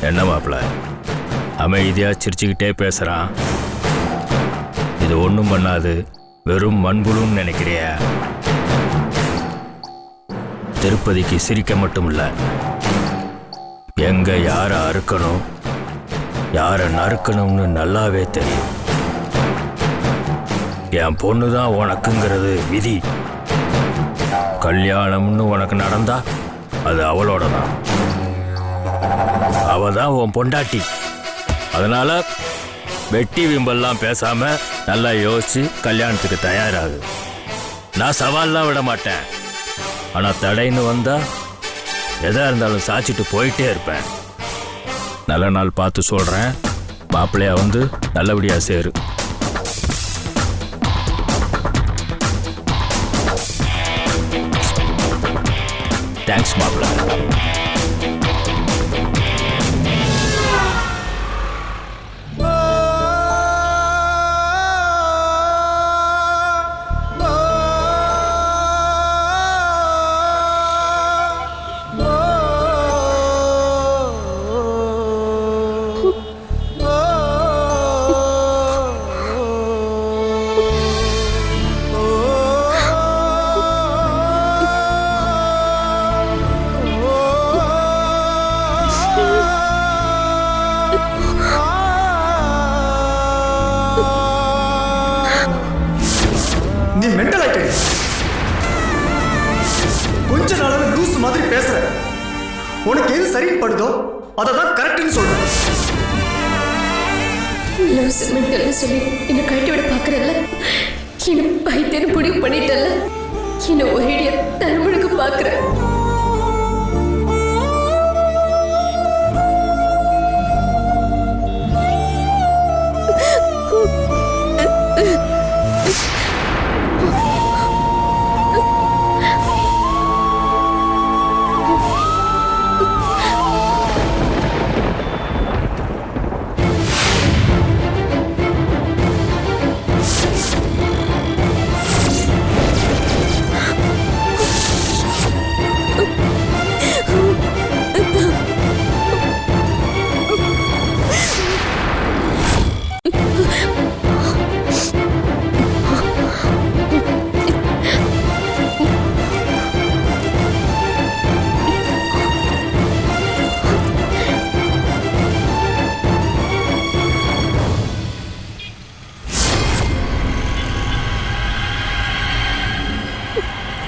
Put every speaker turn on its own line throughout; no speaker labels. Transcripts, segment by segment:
என்ன மாப்பிள்ள அமைதியா சிரிச்சுக்கிட்டே பேசுறான்? இது ஒன்றும் பண்ணாது, வெறும் மண்புழுன்னு நினைக்கிறியா? திருப்பதிக்கு சிரிக்க மட்டும் இல்ல, எங்க யாரை அறுக்கணும் யாரை நறுக்கணும்னு நல்லாவே தெரியும். என் பொண்ணுதான் உனக்குங்கிறது விதி. கல்யாணம்னு உனக்கு நடந்தா அது அவளோட தான். அவ தான் உன் பொண்டாட்டி. அதனால வெட்டி விம்பெல்லாம் பேசாம நல்லா யோசிச்சு கல்யாணத்துக்கு தயாராகு. நான் சவால்லாம் விட மாட்டேன். ஆனா தடைன்னு வந்தா எதா இருந்தாலும் சாச்சிட்டு போயிட்டே இருப்பேன். நல்ல நாள் பார்த்து சொல்றேன். மாப்பிள்ளையா வந்து நல்லபடியா சேரு. தேங்க்ஸ் மாப்பிள்ளை.
நீ மென்டல் ஆயிட்ட. கொஞ்ச நாளாவே லூஸ் மாதிரி பேசுற. உனக்கு எது சரின்னு படுதோ அதை தான் கரெக்ட்னு சொல்றேன்.
லூஸ் மென்டல்னு சொல்லி என்னை கட்டி விட பார்க்கறல்ல, என்னை பைத்தியன்னு முடிவு பண்ணிட்டல்ல, என்னை ஒரேடியா தலைமுழுக்க பார்க்குறேன்.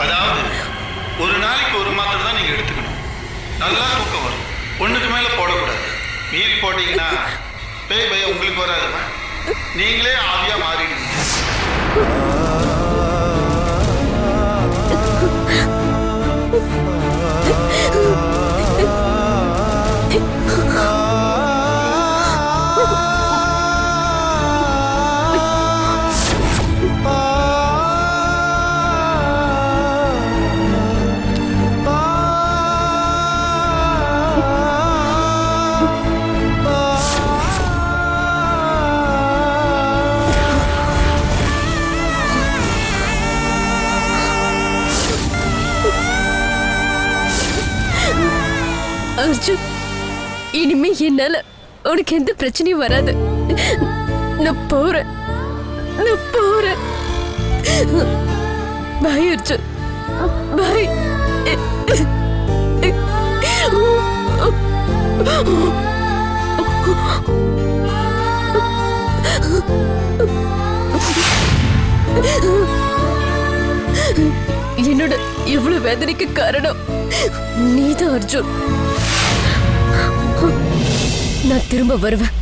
அதாவது ஒரு நாளைக்கு ஒரு மாத்திரை தான் நீங்கள் எடுத்துக்கணும். நல்லா தூக்கம் வரும். ஒன்றுக்கு மேலே போடக்கூடாது. மீறி போட்டிங்கன்னா பேய் பயம் உங்களுக்கு வராதுமா. நீங்களே ஆவியாக மாறிடுங்க.
அர்ஜுன், இனிமே என்னால உனக்கு எந்த பிரச்சனையும் வராது. நான் போறேன். பாய் அர்ஜுன், பாய். என்னோட இவ்வளவு வேதனைக்கு காரணம் நீதான் அர்ஜுன். நான் திரும்ப வருவேன்.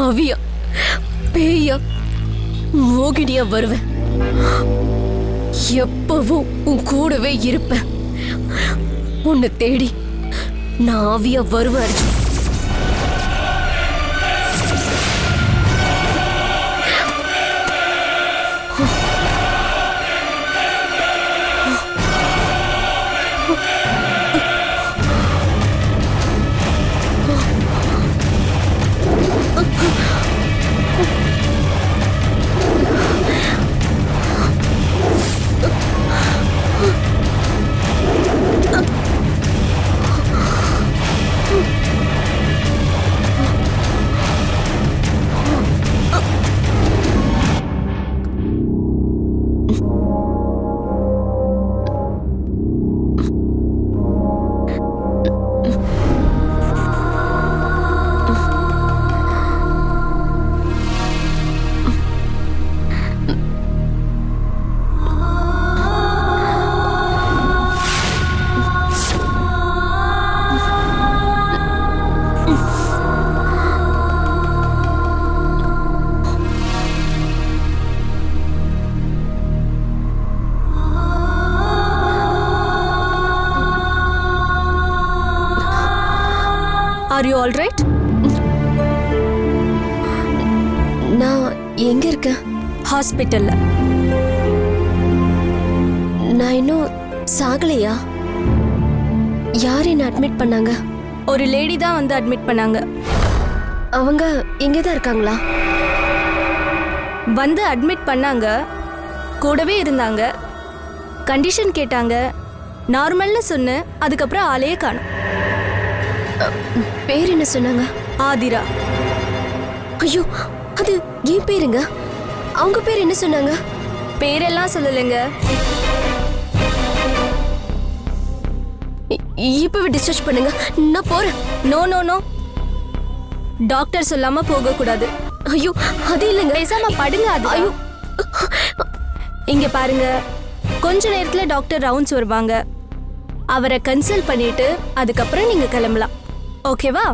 ஆவியா, பேயா, மோகினியா வருவேன். எப்பவும் உன் கூடவே இருப்பேன். உன்னை தேடி நான் ஆவியா வருவேன் Arjun.
R you all right?
நான் எங்க இருக்கேன்?
ஹாஸ்பிட்டல்ல.
நான் இன்னும் சாகலையா? யார் என்ன அட்மிட் பண்ணாங்க?
ஒரு லேடி தான் வந்து அட்மிட் பண்ணாங்க.
அவங்க இங்கே தான் இருக்காங்களா?
வந்து அட்மிட் பண்ணாங்க, கூடவே இருந்தாங்க, கண்டிஷன் கேட்டாங்க, நார்மல்னு சொன்னேன். அதுக்கப்புறம் ஆளையே காணோம்.
பேர் என்ன சொன்னாங்க?
ஆதிரா.
ஐயோ, அது ஏன் பேருங்க? அவங்க பேர் என்ன சொன்னாங்க?
பேரெல்லாம் சொல்லலைங்க.
இப்பவே டிஸ்சார்ஜ் பண்ணுங்க, நான் போறேன்.
நோ நோ நோ, டாக்டர் சொல்லாம போக கூடாது.
ஐயோ, அது இல்லைங்க.
பேசாம படுங்க. அது
ஐயோ,
இங்க பாருங்க, கொஞ்ச நேரத்துல டாக்டர் ரவுண்ட்ஸ் வருவாங்க. அவரை கன்சல்ட் பண்ணிட்டு அதுக்கப்புறம் நீங்க கிளம்பலாம். ஓகேவா?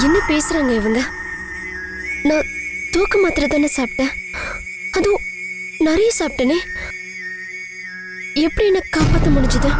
என்ன பேசுறாங்க இவங்க? நான் தூக்க மாத்திரை தானே சாப்பிட்டேன், அதுவும் நிறைய சாப்பிட்டேனே. எப்படி என்ன காப்பாற்ற முடிஞ்சது?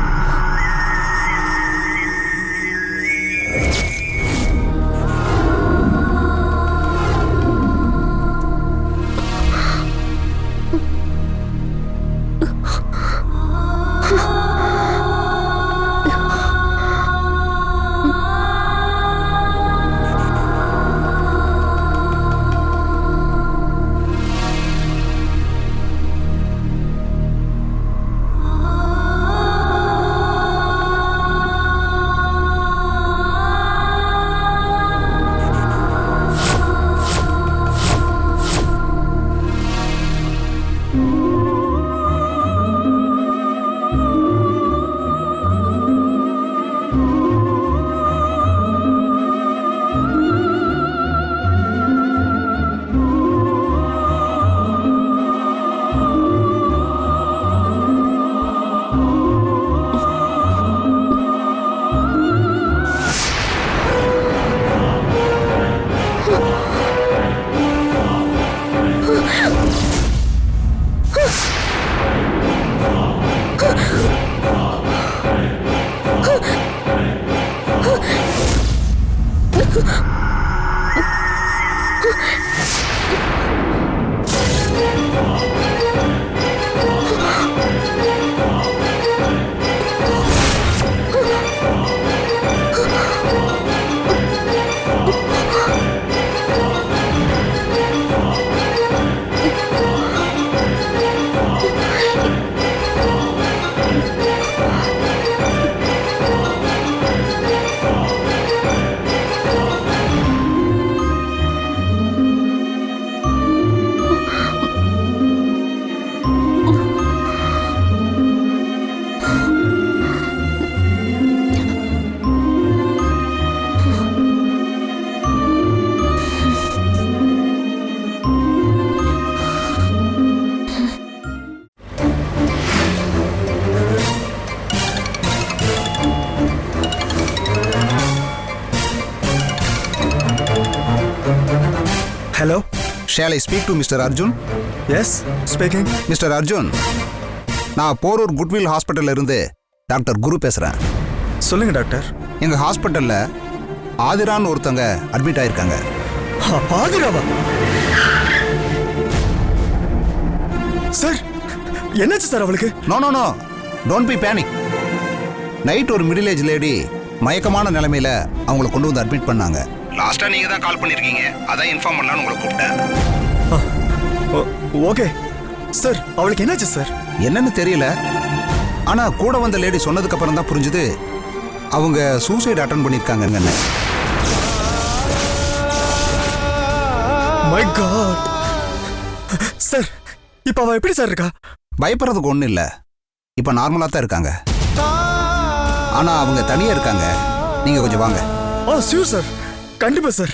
Hello,
Shall I speak to Mr. Arjun?
Yes speaking.
Mister Arjun, நான் போரூர் குட்வில் ஹாஸ்பிட்டல்ல இருந்து டாக்டர் குரு பேசுறேன்.
சொல்லுங்க டாக்டர்.
எங்க ஹாஸ்பிட்டல்ல ஆதிரான்னு ஒருத்தங்க அட்மிட் ஆயிருக்காங்க.
ஆதிராவா? சார், என்னாச்சு சார் அவளுக்கு?
No no no, don't be panic. Night ஒரு மிடில் ஏஜ் லேடி மயக்கமான நிலைமையில அவங்களை கொண்டு வந்து அட்மிட் பண்ணாங்க. லாஸ்டா நீங்க தான் கால் பண்ணிருக்கீங்க, அதான் இன்ஃபார்ம் பண்ணலாம்னு உங்களை கூப்பிட்டேன்.
ஓகே சார், அவளுக்கு என்னாச்சு சார்?
என்னன்னு தெரியல, ஆனா கூட வந்த லேடி சொன்னதுக்கு அப்புறம் தான் புரிஞ்சுது அவங்க சூசைட் அட்டன் பண்ணிருக்காங்கன்னு.
My God. சார், இப்போ அவ எப்படி சார் இருக்கா?
பயப்படுறதுக்கு ஒன்றும் இல்லை, இப்போ நார்மலாக தான் இருக்காங்க. ஆனால் அவங்க தனியாக இருக்காங்க, நீங்கள் கொஞ்சம் வாங்க.
ஷூர் சார், கண்டிப்பா சார்.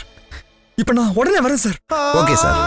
இப்போ நான் உடனே வரேன் சார்.
Okay sir.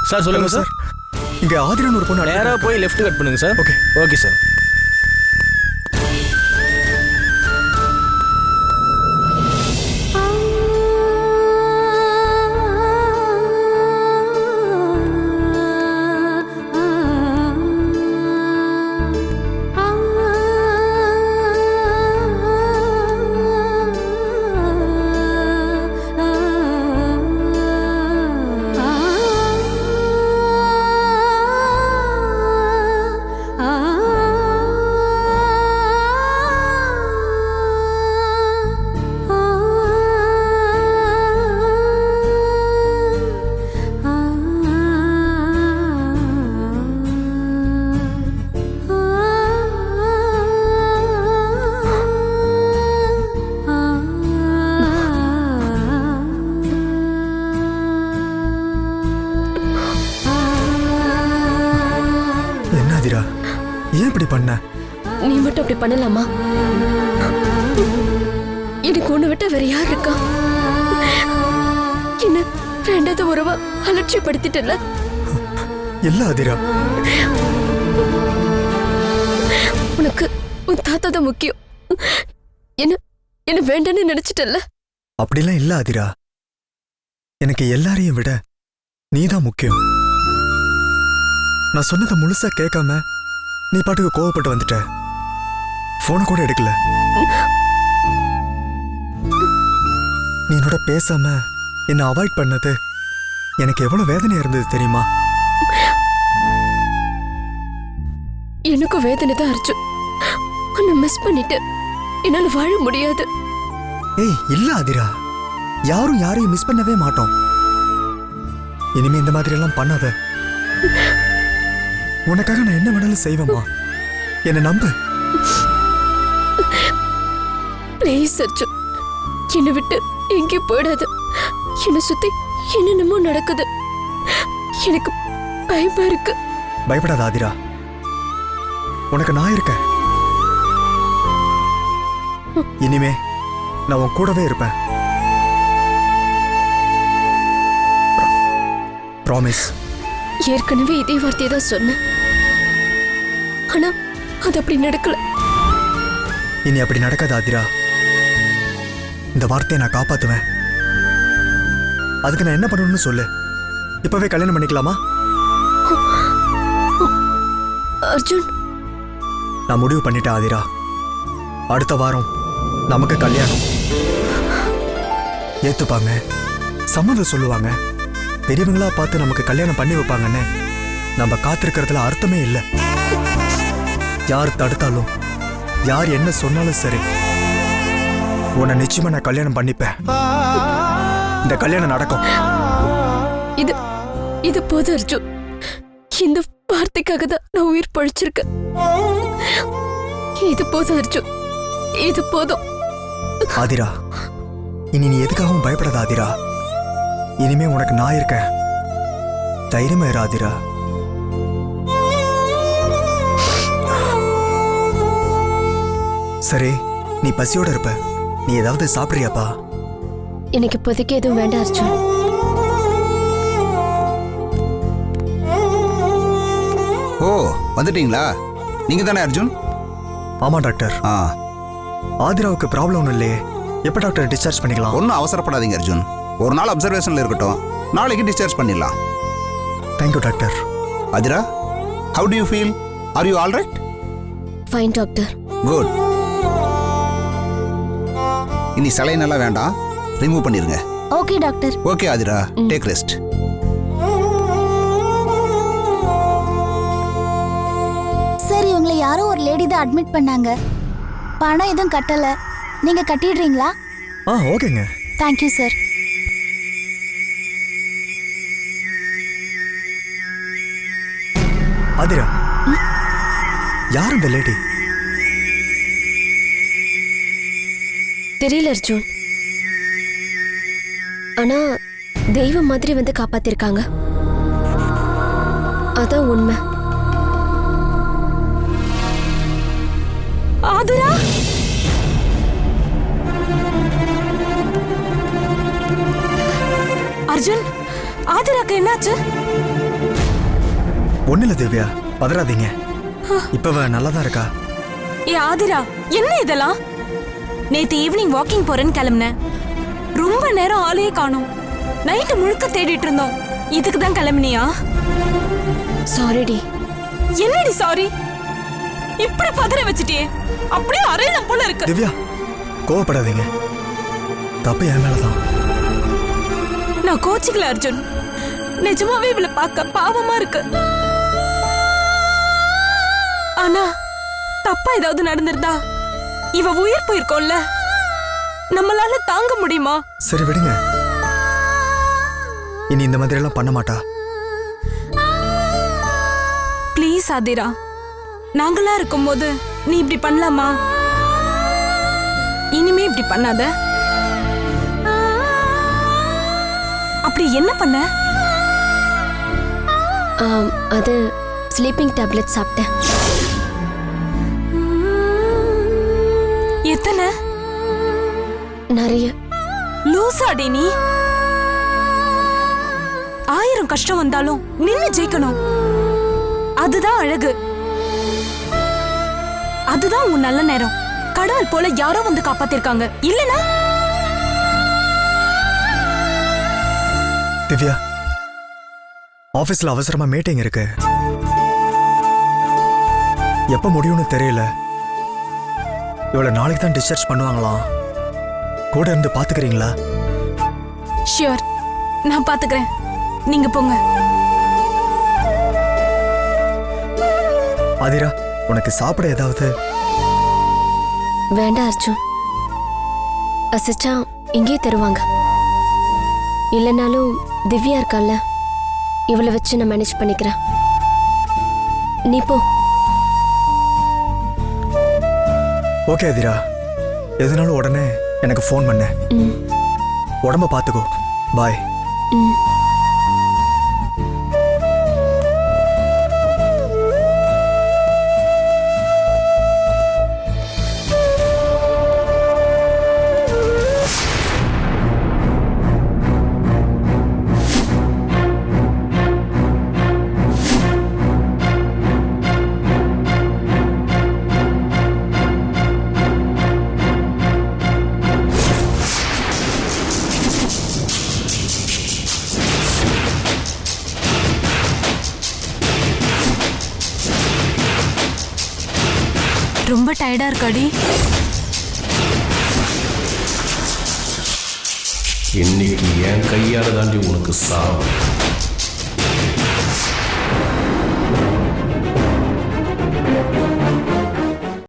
சார் சொல்லுங்க சார்.
இங்க ஆதிரான்னு ஒரு பொண்ணு
நேரா போய் லெஃப்ட் கட் பண்ணுங்க சார்.
ஓகே.
Okay sir.
ஏன் இப்படி பண்ண?
நீ மட்டும் அப்படி பண்ணலாமா? எனக்கு ஒண்ணு விட்ட வேற யார் இருக்கா? என்ன வேண்டாத உறவா அலட்சியப்படுத்திட்டல.
இல்ல ஆதிரா,
உனக்கு உன் தாத்தா தான் முக்கியம். என்ன வேண்டான்னு நினைச்சிட்டல.
அப்படிலாம் இல்ல ஆதிரா, எனக்கு எல்லாரையும் விட நீதான் முக்கியம். நான் சொன்னதை முழுசா கேட்காம நீ பாட்டுக்கு கோவப்பட்டு வந்துட்ட. போனை கூட எடுக்கல. நீ என்னோட பேசாம என்ன அவாய்ட் பண்ணது எனக்கு எவ்வளவு வேதனையா இருந்தது தெரியுமா?
எனக்கும் வேதனை தான் அர்ஜுன். உன்னை மிஸ் பண்ணிட்டு என்னால வாழ முடியாது.
ஏய் இல்ல ஆதிரா, யாரும் யாரையும் மிஸ் பண்ணவே மாட்டோம். இனிமே இந்த மாதிரி எல்லாம் பண்ணாத. உனக்காக நான் என்ன வேணாலும் செய்வேம்மா, என்ன நம்பு.
ப்ளீஸ் அர்ஜுன், என்னை விட்டு எங்கேயும் போயிடாது. என்னை சுத்தி என்னென்னமோ நடக்குது. எனக்கு பயமா இருக்கு.
பயப்படாத ஆதிரா, உனக்கு நான் இருக்கேன். இனிமே நான் உன் கூடவே இருப்பேன். ப்ராமிஸ்.
ஏற்கனவே இதே வார்த்தையை தான் சொன்னேன். ஆனா அது அப்படி நடக்கல.
இனி அப்படி நடக்காது ஆதிரா. இந்த வார்த்தையை நான் காப்பாத்துவேன். அதுக்கு நான் என்ன பண்ணணும்னு சொல்லு. இப்பவே கல்யாணம் பண்ணிக்கலாமா?
அர்ஜுன்,
நான் முடிவு பண்ணிட்டேன் ஆதிரா. அடுத்த வாரம் நமக்கு கல்யாணம். ஏத்துப்பாங்க, சம்மதம் சொல்லுவாங்க, பெரியவங்களா பார்த்து நமக்கு கல்யாணம் பண்ணி வைப்பாங்கன்னு நம்ம காத்திருக்கிறதுல அர்த்தமே இல்லை. யார் தடுத்தாலும் யார் என்ன சொன்னாலும் சரி, உன்னை நிச்சயமா நான் கல்யாணம் பண்ணிப்பேன். இந்த கல்யாணம் நடக்கும்.
இது போதும் அர்ஜுன். இந்த வார்த்தைக்காக தான் நான் உயிர் பழிச்சிருக்கேன். இது போதும் அர்ஜுன், இது போதும்.
ஆதிரா, இனி நீ எதுக்காகவும் பயப்படாத ஆதிரா. இனிமே உனக்கு நான் இருக்கேன். தைரியமா இரு ஆதிரா. சரி, நீ பசியோட இருப்ப. நீ ஏதாவது சாப்பிடுறியாப்பா?
எனக்கு இப்போதைக்கு எதுவும் வேண்டாம் அர்ஜுன்.
ஓ, வந்துட்டீங்களா? நீங்க தானே அர்ஜுன்?
ஆமா டாக்டர். ஆதிராவுக்கு ப்ராப்ளம் ஒன்றும் இல்லையே. எப்போ டாக்டர் டிஸ்சார்ஜ் பண்ணிக்கலாம்?
ஒன்றும் அவசரப்படாதீங்க அர்ஜுன். ஒரு நாள் அப்சர்வேஷன்ல இருக்கட்டும், நாளைக்கு டிஸ்சார்ஜ் பண்ணிடலாம்.
Thank you doctor.
Athira, how do you feel? Are you all right?
Fine doctor.
Good. இனி சலைன் எல்லாம் வேண்டாம், ரிமூவ் பண்ணிருங்க.
Okay doctor.
Okay Athira, take rest.
Sir, இவங்களை யாரோ ஒரு லேடி தான் அட்மிட் பண்ணாங்க. பணம் எதுவும் கட்டல. நீங்க கட்டிடுறீங்களா?
ஓகேங்க.
Thank you sir.
ஆதிரா, யார் இந்த லேடி?
தெரியல அர்ஜுன். ஆனா தெய்வம் மாதிரி வந்து காப்பாத்திருக்காங்க. அதான் உண்மை.
ஆதிரா, அர்ஜுன், ஆதிராக்கு என்னாச்சு?
ஒண்ணு இல்ல திவ்யா, பதறாதீங்க. இப்ப அவ நல்லா தான் இருக்கா.
ஏ ஆதிரா, என்ன இதெல்லாம்? நேத்து ஈவினிங் வாக்கிங் போறேன்னு கிளம்புனேன். ரொம்ப நேரம் ஆளையே காணோம். நைட்டு முழுக்க தேடிட்டு இருந்தோம். இதுக்கு தான் கிளம்பினியா?
சாரிடி.
என்னடி சாரி? இப்படி பதற வச்சுட்டே அப்படியே அறையில போல இருக்கு.
திவ்யா, கோவப்படாதீங்க. தப்பு என் மேலதான்.
நான் கோச்சிக்கல அர்ஜுன். நிஜமாவே இவளை பார்க்க பாவமா இருக்கு. ஆனா தப்பா ஏதாவது நடந்திருந்தா இவ உயிர் போயிருக்கோம்ல. நம்மளால தாங்க முடியுமா?
சரி விடுங்க, இனி இந்த மாதிரி எல்லாம் பண்ண மாட்டா.
ப்ளீஸ் ஆதிரா, நாங்களா இருக்கும்போது நீ இப்படி பண்ணலாமா? இனிமே இப்படி பண்ணாத. அப்படி என்ன பண்ண?
அது ஸ்லீப்பிங் டேப்லெட் சாப்பிட்டேன்.
எத்தனை?
நிறைய.
லூசாடி நீ. 1000 கஷ்டம் வந்தாலும் நின்னு ஜெயிக்கணும். அதுதான் அழகு. அதுதான் உன் நல்ல நேரம். கடவுள் போல யாரோ வந்து காப்பாத்திருக்காங்க. இல்லனா
திவ்யா, ஆபீஸ்ல அவசரமா மீட்டிங் இருக்கு. எப்ப முடியும்னு தெரியல. இவளை நாளைக்கு தான் டிஸ்சார்ஜ் பண்ணுவாங்களாம். கூட இருந்து பாத்துக்கிறீங்களா?
ஷியோர், நான் பாத்துக்கிறேன். நீங்க போங்க.
ஆதிரா, உனக்கு சாப்பிட ஏதாவது?
வேண்டாம் அர்ஜுன். அசிச்சா இங்கே தருவாங்க. இல்லைனாலும் திவ்யா இருக்கால, இவளை வச்சு நான் மேனேஜ் பண்ணிக்கிறேன். நீ போ.
ஓகே ஆதிரா, எதுனாலும் உடனே எனக்கு ஃபோன் பண்ண. உடம்ப பார்த்துக்கோ. பாய்.
ரொம்ப டயர்டா இருக்காடி.
இன்னைக்கு என் கையால தாண்டி உனக்கு சாவு.